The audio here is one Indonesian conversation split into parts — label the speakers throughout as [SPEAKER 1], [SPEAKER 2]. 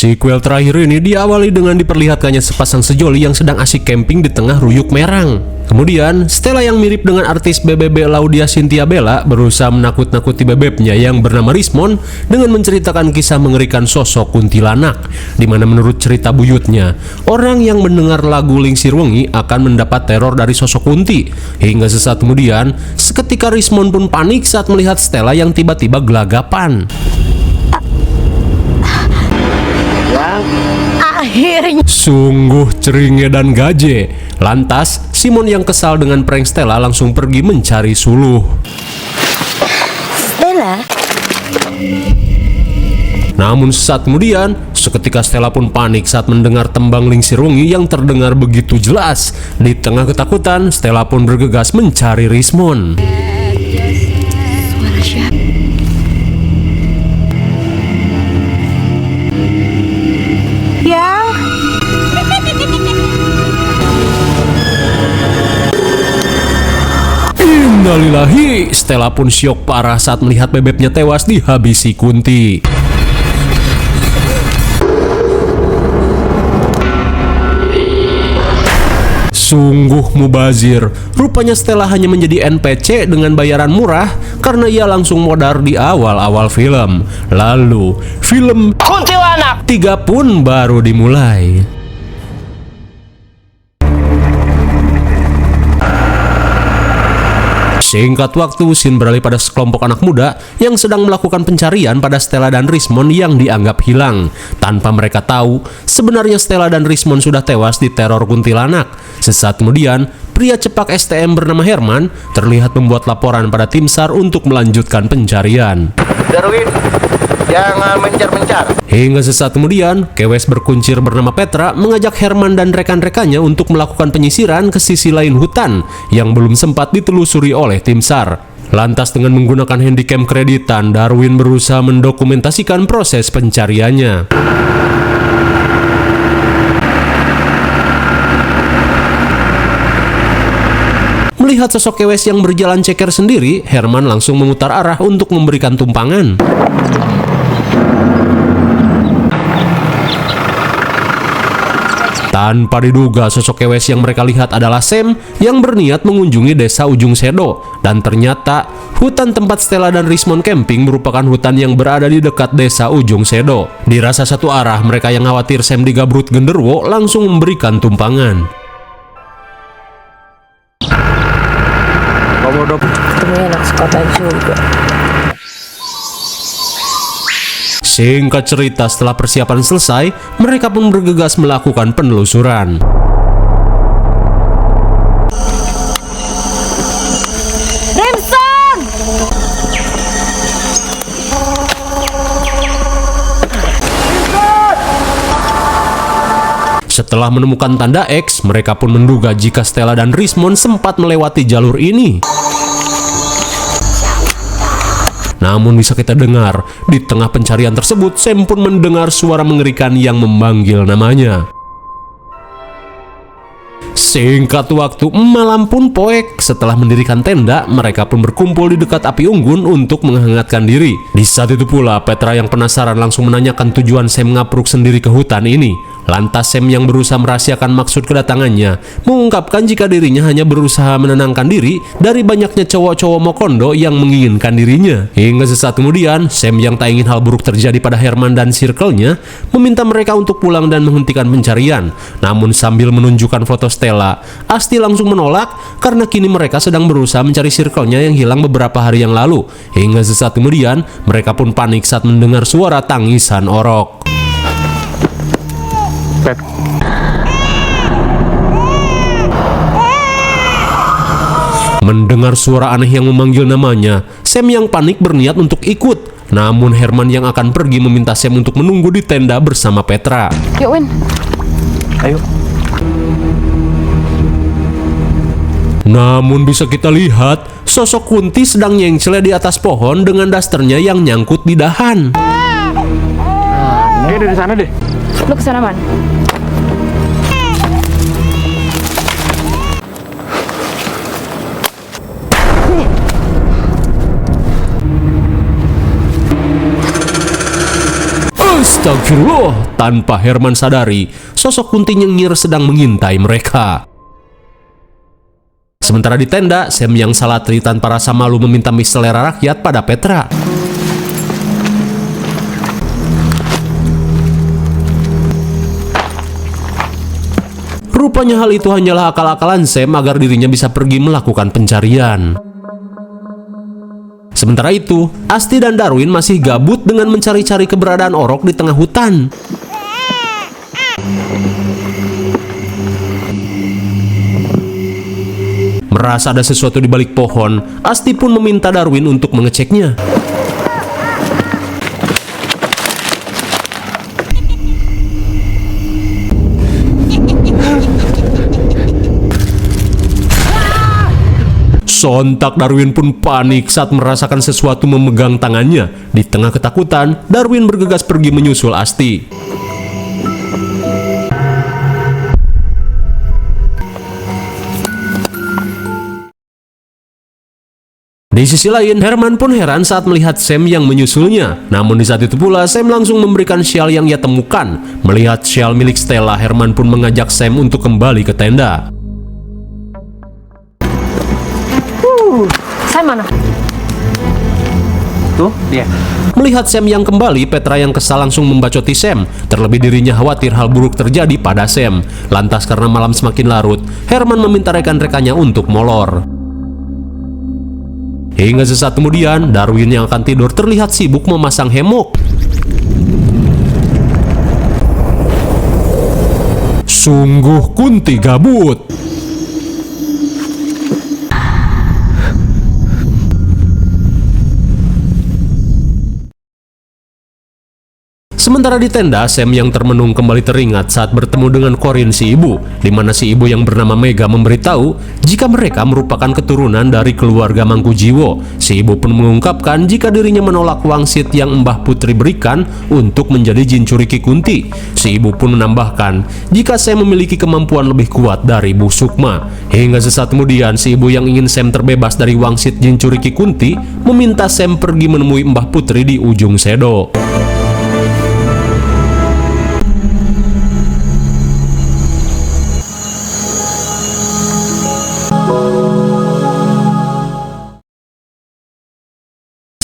[SPEAKER 1] Sequel terakhir ini diawali dengan diperlihatkannya sepasang sejoli yang sedang asyik camping di tengah Ruyuk Merang. Kemudian, Stella yang mirip dengan artis BBB Laudia Cynthia Bella berusaha menakut-nakuti bebeknya yang bernama Rismon dengan menceritakan kisah mengerikan sosok kuntilanak, di mana menurut cerita buyutnya, orang yang mendengar lagu Lingsir Wengi akan mendapat teror dari sosok kunti. Hingga sesaat kemudian, seketika Rismon pun panik saat melihat Stella yang tiba-tiba gelagapan.
[SPEAKER 2] Akhirnya.
[SPEAKER 1] Sungguh ceringnya dan gaje. Lantas, Simon yang kesal dengan prank Stella langsung pergi mencari suluh.
[SPEAKER 2] Stella?
[SPEAKER 1] Namun sesaat kemudian, seketika Stella pun panik saat mendengar tembang Lingsir Wengi yang terdengar begitu jelas. Di tengah ketakutan, Stella pun bergegas mencari Rismon.
[SPEAKER 2] Suara siapa? Yang?
[SPEAKER 1] Innalillahi, Stella pun syok parah saat melihat bebeknya tewas dihabisi Kunti. Sungguh mubazir. Rupanya Stella hanya menjadi NPC dengan bayaran murah karena ia langsung modar di awal-awal film. Lalu, film Kuntilanak 3 pun baru dimulai. Singkat waktu, scene beralih pada sekelompok anak muda yang sedang melakukan pencarian pada Stella dan Rismon yang dianggap hilang. Tanpa mereka tahu, sebenarnya Stella dan Rismon sudah tewas di teror kuntilanak. Sesaat kemudian, pria cepak STM bernama Herman terlihat membuat laporan pada tim SAR untuk melanjutkan pencarian.
[SPEAKER 3] Darwin, jangan mencar-mencar.
[SPEAKER 1] Hingga sesaat kemudian, kewes berkuncir bernama Petra mengajak Herman dan rekan-rekannya untuk melakukan penyisiran ke sisi lain hutan yang belum sempat ditelusuri oleh tim SAR. Lantas dengan menggunakan handycam kreditan, Darwin berusaha mendokumentasikan proses pencariannya. Melihat sosok kewes yang berjalan ceker sendiri, Herman langsung memutar arah untuk memberikan tumpangan. Tanpa diduga, sosok kewes yang mereka lihat adalah Sam yang berniat mengunjungi desa Ujung Sedo. Dan ternyata, hutan tempat Stella dan Rismon camping merupakan hutan yang berada di dekat desa Ujung Sedo. Dirasa satu arah, mereka yang khawatir Sam digabrut genderwo langsung memberikan tumpangan.
[SPEAKER 2] Ketemunya anak sekota juga.
[SPEAKER 1] Singkat cerita, setelah persiapan selesai, mereka pun bergegas melakukan penelusuran.
[SPEAKER 2] Remson!
[SPEAKER 1] Setelah menemukan tanda X, mereka pun menduga jika Stella dan Rismon sempat melewati jalur ini. Namun bisa kita dengar, di tengah pencarian tersebut, Sam pun mendengar suara mengerikan yang memanggil namanya. Singkat waktu, malam pun poek. Setelah mendirikan tenda, mereka pun berkumpul di dekat api unggun untuk menghangatkan diri. Di saat itu pula, Petra yang penasaran langsung menanyakan tujuan Sam ngapruk sendiri ke hutan ini. Lantas Sam yang berusaha merahasiakan maksud kedatangannya mengungkapkan jika dirinya hanya berusaha menenangkan diri dari banyaknya cowok-cowok Mokondo yang menginginkan dirinya. Hingga sesaat kemudian, Sam yang tak ingin hal buruk terjadi pada Herman dan circle-nya meminta mereka untuk pulang dan menghentikan pencarian. Namun sambil menunjukkan foto Stella, Asti langsung menolak karena kini mereka sedang berusaha mencari circle-nya yang hilang beberapa hari yang lalu. Hingga sesaat kemudian, mereka pun panik saat mendengar suara tangisan orok. Mendengar suara aneh yang memanggil namanya, Sam yang panik berniat untuk ikut. Namun Herman yang akan pergi meminta Sam untuk menunggu di tenda bersama Petra.
[SPEAKER 2] Yuk, Win.
[SPEAKER 3] Ayo.
[SPEAKER 1] Namun bisa kita lihat, sosok Kunti sedang nyengsel di atas pohon dengan dasternya yang nyangkut di dahan.
[SPEAKER 3] Nah, dari sana deh.
[SPEAKER 2] Lu kesana, Man.
[SPEAKER 1] Astagfirullah, tanpa Herman sadari, sosok Kunti nyengir sedang mengintai mereka. Sementara di tenda, Sam yang salatri tanpa rasa malu meminta mie selera rakyat pada Petra. Rupanya hal itu hanyalah akal-akalan Sam agar dirinya bisa pergi melakukan pencarian. Sementara itu, Asti dan Darwin masih gabut dengan mencari-cari keberadaan orok di tengah hutan. Merasa ada sesuatu di balik pohon, Asti pun meminta Darwin untuk mengeceknya. Sontak Darwin pun panik saat merasakan sesuatu memegang tangannya. Di tengah ketakutan, Darwin bergegas pergi menyusul Asti. Di sisi lain, Herman pun heran saat melihat Sam yang menyusulnya. Namun di saat itu pula, Sam langsung memberikan syal yang ia temukan. Melihat syal milik Stella, Herman pun mengajak Sam untuk kembali ke tenda.
[SPEAKER 2] Sam mana?
[SPEAKER 3] Tuh, dia.
[SPEAKER 1] Melihat Sam yang kembali, Petra yang kesal langsung membacoti Sam. Terlebih dirinya khawatir hal buruk terjadi pada Sam. Lantas karena malam semakin larut, Herman meminta rekan-rekannya untuk molor. Hingga sesaat kemudian, Darwin yang akan tidur terlihat sibuk memasang hemok. Sungguh Kunti gabut. Sementara di tenda, Sam yang termenung kembali teringat saat bertemu dengan Corin si ibu, di mana si ibu yang bernama Mega memberitahu jika mereka merupakan keturunan dari keluarga Mangkujiwo. Si ibu pun mengungkapkan jika dirinya menolak wangsit yang Mbah Putri berikan untuk menjadi jin curiki Kunti. Si ibu pun menambahkan jika Sam memiliki kemampuan lebih kuat dari Bu Sukma. Hingga sesaat kemudian, si ibu yang ingin Sam terbebas dari wangsit jin curiki Kunti meminta Sam pergi menemui Mbah Putri di ujung Sedo.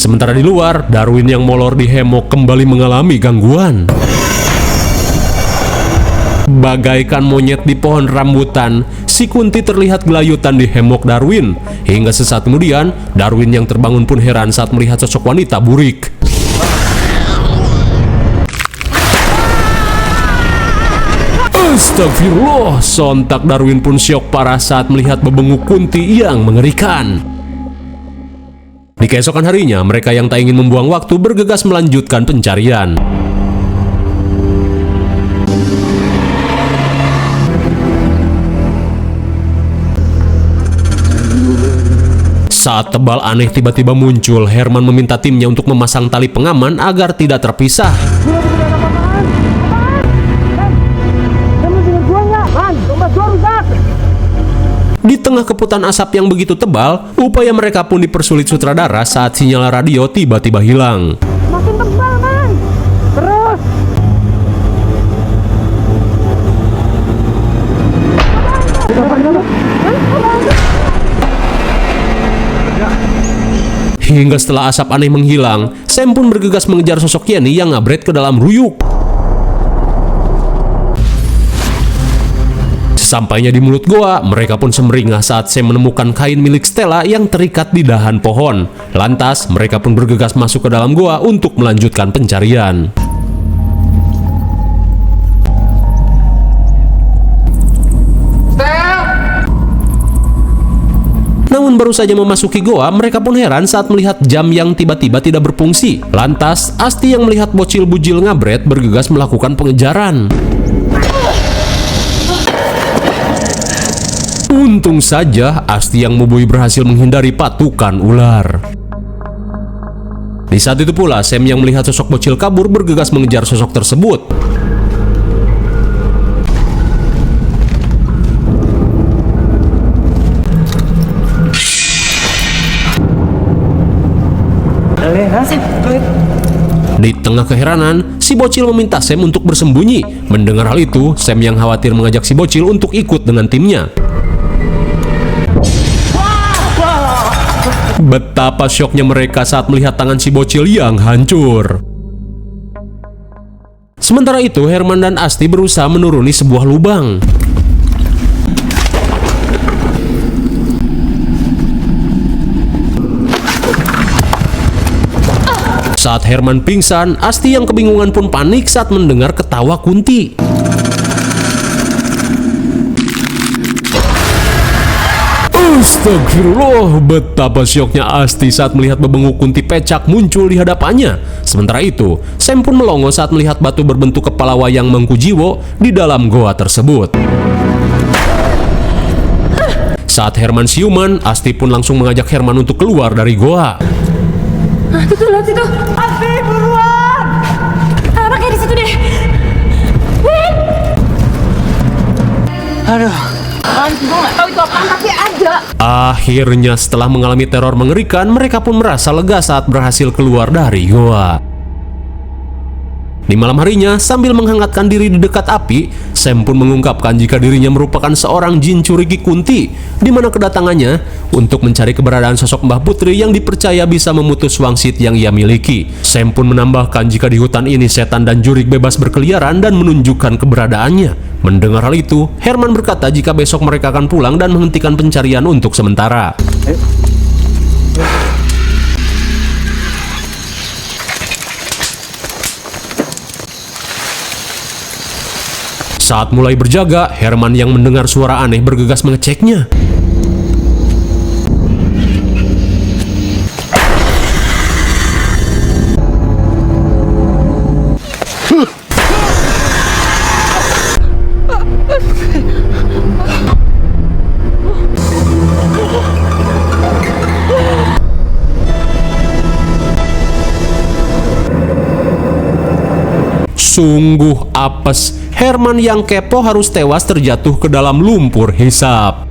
[SPEAKER 1] Sementara di luar, Darwin yang molor di hemok kembali mengalami gangguan. Bagaikan monyet di pohon rambutan, si Kunti terlihat gelayutan di hemok Darwin. Hingga sesaat kemudian, Darwin yang terbangun pun heran saat melihat sosok wanita burik. Astagfirullah, sontak Darwin pun syok parah saat melihat bebenguk Kunti yang mengerikan. Di keesokan harinya, mereka yang tak ingin membuang waktu bergegas melanjutkan pencarian. Saat tebal aneh tiba-tiba muncul, Herman meminta timnya untuk memasang tali pengaman agar tidak terpisah. Di tengah keputan asap yang begitu tebal, upaya mereka pun dipersulit sutradara saat sinyal radio tiba-tiba hilang.
[SPEAKER 2] Makin tebal, Man. Terus.
[SPEAKER 1] Hingga setelah asap aneh menghilang, Sam pun bergegas mengejar sosok Yenny yang ngabret ke dalam ruyuk. Sampainya di mulut goa, mereka pun semeringah saat Sam menemukan kain milik Stella yang terikat di dahan pohon. Lantas, mereka pun bergegas masuk ke dalam goa untuk melanjutkan pencarian. Namun baru saja memasuki goa, mereka pun heran saat melihat jam yang tiba-tiba tidak berfungsi. Lantas, Asti yang melihat bocil bujil ngabret bergegas melakukan pengejaran. Untung saja Asti yang mubui berhasil menghindari patukan ular. Di saat itu pula, Sam yang melihat sosok bocil kabur bergegas mengejar sosok tersebut. Di tengah keheranan, si bocil meminta Sam untuk bersembunyi. Mendengar hal itu, Sam yang khawatir mengajak si bocil untuk ikut dengan timnya. Betapa syoknya mereka saat melihat tangan si bocil yang hancur. Sementara itu, Herman dan Asti berusaha menuruni sebuah lubang. Saat Herman pingsan, Asti yang kebingungan pun panik saat mendengar ketawa Kunti. Astagfirullah, betapa syoknya Asti saat melihat bebenguk Kunti pecak muncul di hadapannya. Sementara itu, Sam pun melongo saat melihat batu berbentuk kepala wayang Mangkujiwo di dalam goa tersebut. Saat Herman siuman, Asti pun langsung mengajak Herman untuk keluar dari goa.
[SPEAKER 2] Tuh, lihat situ. Asti, buruan. Pakai di situ deh. Win.
[SPEAKER 3] Aduh.
[SPEAKER 2] Gue nggak tahu itu apaan, tapi ada.
[SPEAKER 1] Akhirnya setelah mengalami teror mengerikan, mereka pun merasa lega saat berhasil keluar dari goa. Di malam harinya, sambil menghangatkan diri di dekat api, Sam pun mengungkapkan jika dirinya merupakan seorang jin curigi Kunti, di mana kedatangannya untuk mencari keberadaan sosok Mbah Putri yang dipercaya bisa memutus wangsit yang ia miliki. Sam pun menambahkan jika di hutan ini setan dan jurik bebas berkeliaran dan menunjukkan keberadaannya. Mendengar hal itu, Herman berkata jika besok mereka akan pulang dan menghentikan pencarian untuk sementara. Saat mulai berjaga, Herman yang mendengar suara aneh bergegas mengeceknya. Sungguh apes, Herman yang kepo harus tewas terjatuh ke dalam lumpur hisap.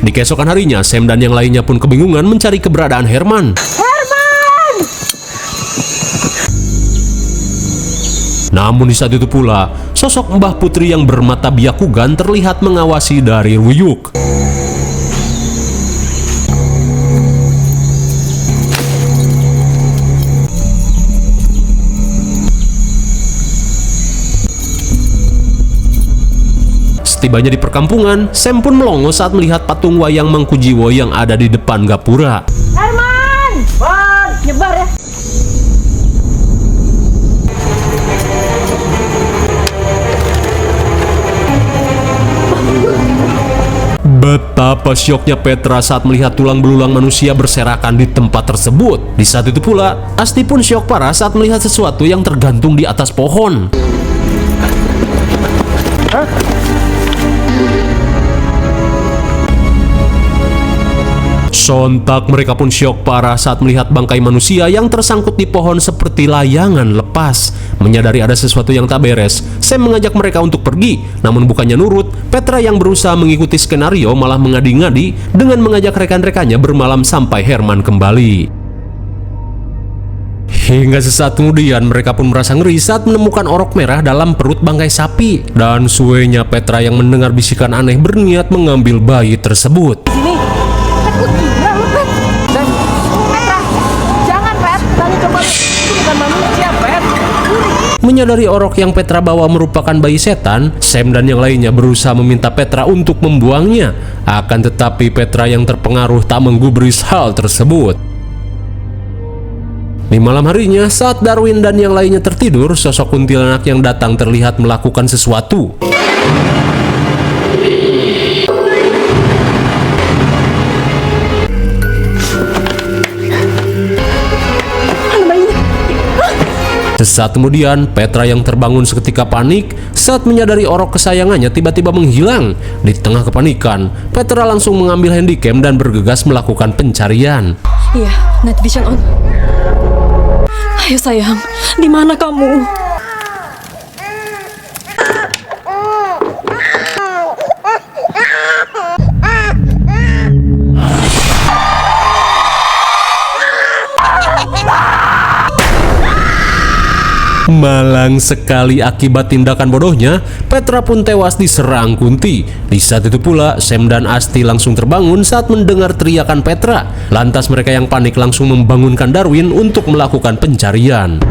[SPEAKER 1] Di keesokan harinya, Sam dan yang lainnya pun kebingungan mencari keberadaan Herman.
[SPEAKER 2] Herman!
[SPEAKER 1] Namun di saat itu pula, sosok Mbah Putri yang bermata biakugan terlihat mengawasi dari Ruyuk. Setibanya di perkampungan, Sam pun melongo saat melihat patung wayang Mangkujiwo yang ada di depan gapura.
[SPEAKER 2] Herman! Nyebar ya.
[SPEAKER 1] Betapa syoknya Petra saat melihat tulang belulang manusia berserakan di tempat tersebut. Di saat itu pula, Asti pun syok parah saat melihat sesuatu yang tergantung di atas pohon. Sontak mereka pun syok parah saat melihat bangkai manusia yang tersangkut di pohon seperti layangan lepas. Menyadari ada sesuatu yang tak beres, Sam mengajak mereka untuk pergi. Namun bukannya nurut, Petra yang berusaha mengikuti skenario malah mengadi-ngadi dengan mengajak rekan-rekannya bermalam sampai Herman kembali. Hingga sesaat kemudian mereka pun merasa ngeri saat menemukan orok merah dalam perut bangkai sapi. Dan suenya Petra yang mendengar bisikan aneh berniat mengambil bayi tersebut.
[SPEAKER 2] Sini. Takut gila lu, Pet. Dan Petra, jangan, Pet. Tadi coba itu bukan manusia, Pet.
[SPEAKER 1] Menyadari orok yang Petra bawa merupakan bayi setan, Sam dan yang lainnya berusaha meminta Petra untuk membuangnya. Akan tetapi Petra yang terpengaruh tak menggubris hal tersebut. Di malam harinya, saat Darwin dan yang lainnya tertidur, sosok kuntilanak yang datang terlihat melakukan sesuatu. Sesaat kemudian, Petra yang terbangun seketika panik saat menyadari orok kesayangannya tiba-tiba menghilang. Di tengah kepanikan, Petra langsung mengambil handycam dan bergegas melakukan pencarian.
[SPEAKER 4] Iya, night vision on. Ayo sayang, di mana kamu?
[SPEAKER 1] Malang sekali akibat tindakan bodohnya, Petra pun tewas diserang Kunti. Di saat itu pula, Sam dan Asti langsung terbangun saat mendengar teriakan Petra. Lantas mereka yang panik langsung membangunkan Darwin untuk melakukan pencarian.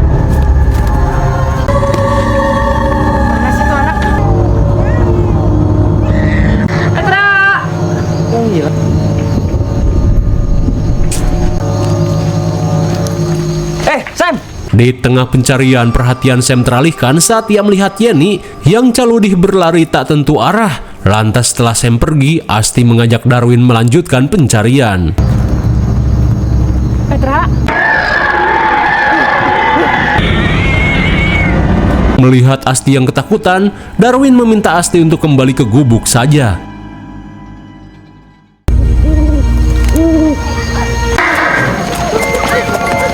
[SPEAKER 2] Mana sih tuh anak? Petra! Oh iya. Sam!
[SPEAKER 1] Di tengah pencarian, perhatian Sam teralihkan saat ia melihat Yenny yang caludih berlari tak tentu arah. Lantas setelah Sam pergi, Asti mengajak Darwin melanjutkan pencarian.
[SPEAKER 2] Petra!
[SPEAKER 1] Melihat Asti yang ketakutan, Darwin meminta Asti untuk kembali ke gubuk saja.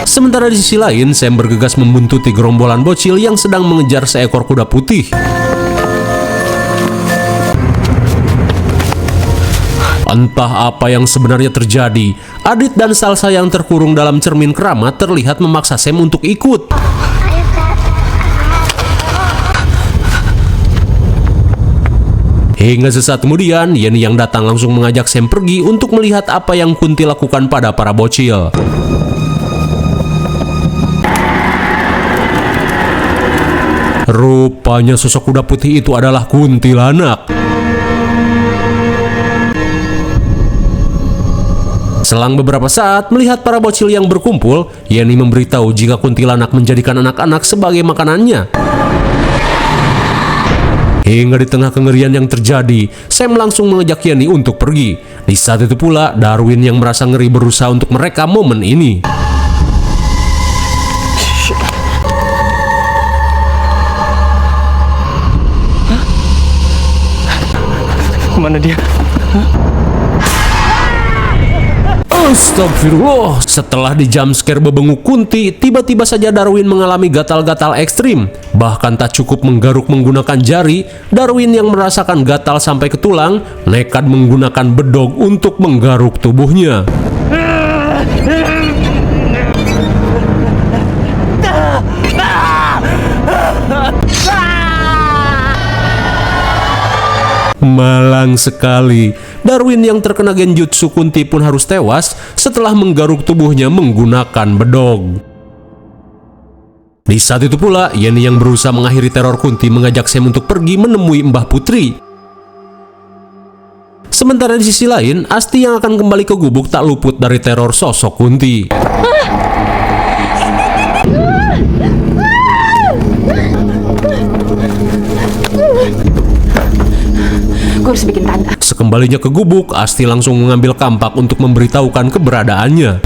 [SPEAKER 1] Sementara di sisi lain, Sam bergegas membuntuti gerombolan bocil yang sedang mengejar seekor kuda putih. Entah apa yang sebenarnya terjadi, Adit dan Salsa yang terkurung dalam cermin keramat terlihat memaksa Sam untuk ikut. Hingga sesaat kemudian, Yenny yang datang langsung mengajak Sam pergi untuk melihat apa yang Kunti lakukan pada para bocil. Rupanya sosok kuda putih itu adalah kuntilanak. Selang beberapa saat, melihat para bocil yang berkumpul, Yenny memberitahu jika kuntilanak menjadikan anak-anak sebagai makanannya. Hingga di tengah kengerian yang terjadi, Sam langsung mengajak Yenny untuk pergi. Di saat itu pula, Darwin yang merasa ngeri berusaha untuk merekam momen ini.
[SPEAKER 3] Kemana dia?
[SPEAKER 1] Astagfirullah, setelah di jumpscare bebenguk Kunti, tiba-tiba saja Darwin mengalami gatal-gatal ekstrim. Bahkan tak cukup menggaruk menggunakan jari, Darwin yang merasakan gatal sampai ke tulang, nekat menggunakan bedog untuk menggaruk tubuhnya. Malang sekali, Darwin yang terkena genjutsu Kunti pun harus tewas setelah menggaruk tubuhnya menggunakan bedog. Di saat itu pula, Yenny yang berusaha mengakhiri teror Kunti mengajak Sam untuk pergi menemui Mbah Putri. Sementara di sisi lain, Asti yang akan kembali ke gubuk tak luput dari teror sosok Kunti.
[SPEAKER 4] Gue harus bikin tanda.
[SPEAKER 1] Sekembalinya ke gubuk, Asti langsung mengambil kampak untuk memberitahukan keberadaannya.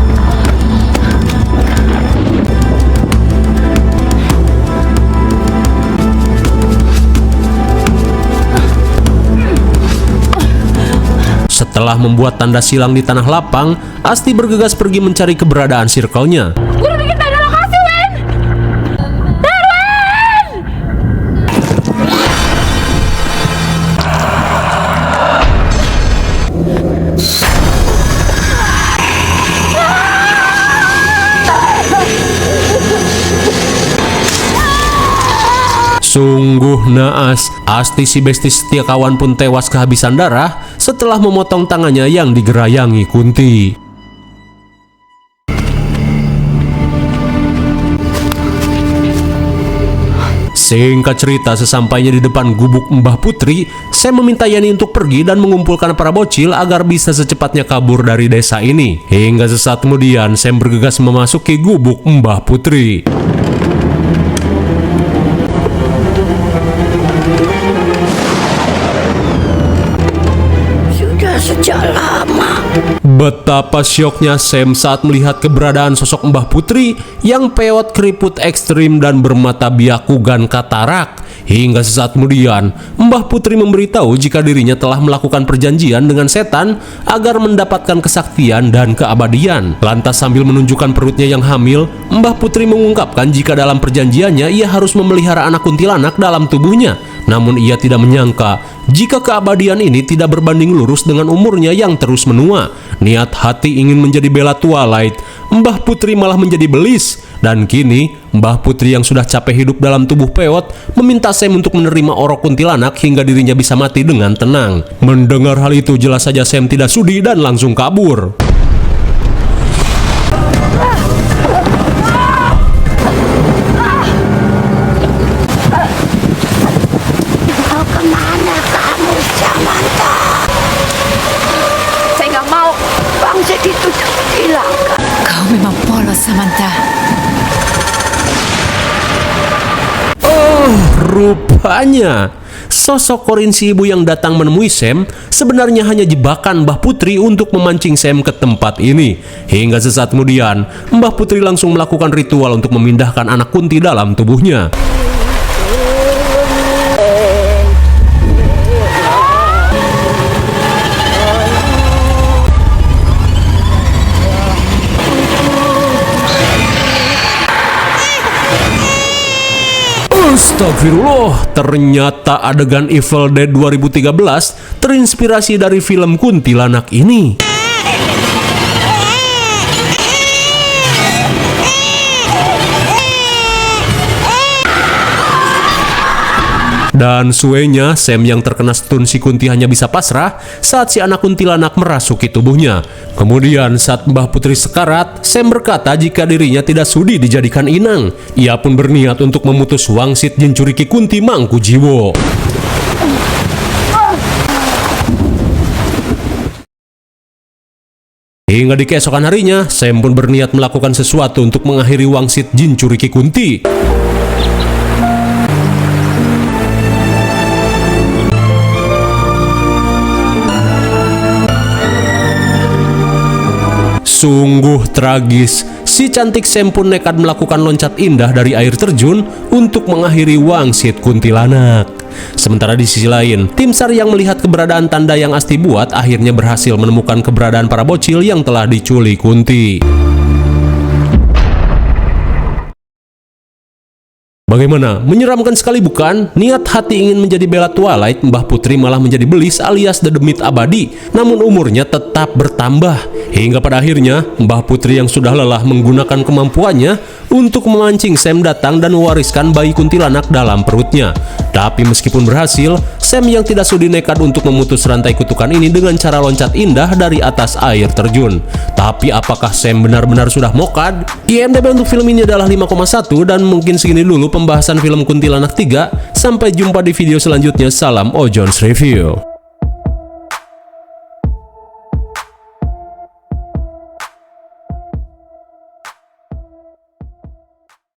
[SPEAKER 1] Setelah membuat tanda silang di tanah lapang, Asti bergegas pergi mencari keberadaan circle-nya.
[SPEAKER 2] Gue udah bikin tanda lokasi, Wen! Darwin!
[SPEAKER 1] Sungguh naas, Asti si besti setia kawan pun tewas kehabisan darah setelah memotong tangannya yang digerayangi Kunti. Singkat cerita, sesampainya di depan gubuk Mbah Putri, Sam meminta Yenny untuk pergi dan mengumpulkan para bocil agar bisa secepatnya kabur dari desa ini. Hingga sesaat kemudian, Sam bergegas memasuki gubuk Mbah Putri.
[SPEAKER 4] Sejak lama.
[SPEAKER 1] Betapa syoknya Sam saat melihat keberadaan sosok Mbah Putri yang peot keriput ekstrim dan bermata biakugan katarak. Hingga sesaat kemudian, Mbah Putri memberitahu jika dirinya telah melakukan perjanjian dengan setan agar mendapatkan kesaktian dan keabadian. Lantas sambil menunjukkan perutnya yang hamil, Mbah Putri mengungkapkan jika dalam perjanjiannya ia harus memelihara anak kuntilanak dalam tubuhnya. Namun ia tidak menyangka jika keabadian ini tidak berbanding lurus dengan umurnya yang terus menua. Niat hati ingin menjadi Bella Twilight, Mbah Putri malah menjadi belis. Dan kini Mbah Putri yang sudah capek hidup dalam tubuh peot meminta Sam untuk menerima orok kuntilanak hingga dirinya bisa mati dengan tenang. Mendengar hal itu jelas saja Sam tidak sudi dan langsung kabur.
[SPEAKER 2] Kemana kamu, Samantha? Saya nggak mau bangsa itu hilang.
[SPEAKER 4] Kau memang polos, Samantha.
[SPEAKER 1] Oh, rupanya sosok Corin si ibu yang datang menemui Sam sebenarnya hanya jebakan Mbah Putri untuk memancing Sam ke tempat ini. Hingga sesaat kemudian, Mbah Putri langsung melakukan ritual untuk memindahkan anak Kunti dalam tubuhnya. Astagfirullah, ternyata adegan Evil Dead 2013 terinspirasi dari film kuntilanak ini. Dan suenya, Sam yang terkena stun si Kunti hanya bisa pasrah saat si anak kuntilanak merasuki tubuhnya. Kemudian saat Mbah Putri sekarat, Sam berkata jika dirinya tidak sudi dijadikan inang. Ia pun berniat untuk memutus wangsit Jincuriki Kunti Mangkujiwo. Hingga di keesokan harinya, Sam pun berniat melakukan sesuatu untuk mengakhiri wangsit Jincuriki Kunti. Sungguh tragis, si cantik Sam pun nekat melakukan loncat indah dari air terjun untuk mengakhiri wangsit kuntilanak. Sementara di sisi lain, tim SAR yang melihat keberadaan tanda yang Asti buat akhirnya berhasil menemukan keberadaan para bocil yang telah diculik Kunti. Bagaimana? Menyeramkan sekali bukan? Niat hati ingin menjadi Bella Twilight, Mbah Putri malah menjadi belis alias The Demit abadi. Namun umurnya tetap bertambah. Hingga pada akhirnya, Mbah Putri yang sudah lelah menggunakan kemampuannya untuk memancing Sam datang dan mewariskan bayi kuntilanak dalam perutnya. Tapi meskipun berhasil, Sam yang tidak sudi nekat untuk memutus rantai kutukan ini dengan cara loncat indah dari atas air terjun. Tapi apakah Sam benar-benar sudah mokad? IMDb untuk film ini adalah 5,1 dan mungkin segini dulu pembahasan film Kuntilanak 3. Sampai jumpa di video selanjutnya. Salam Ojon's Review.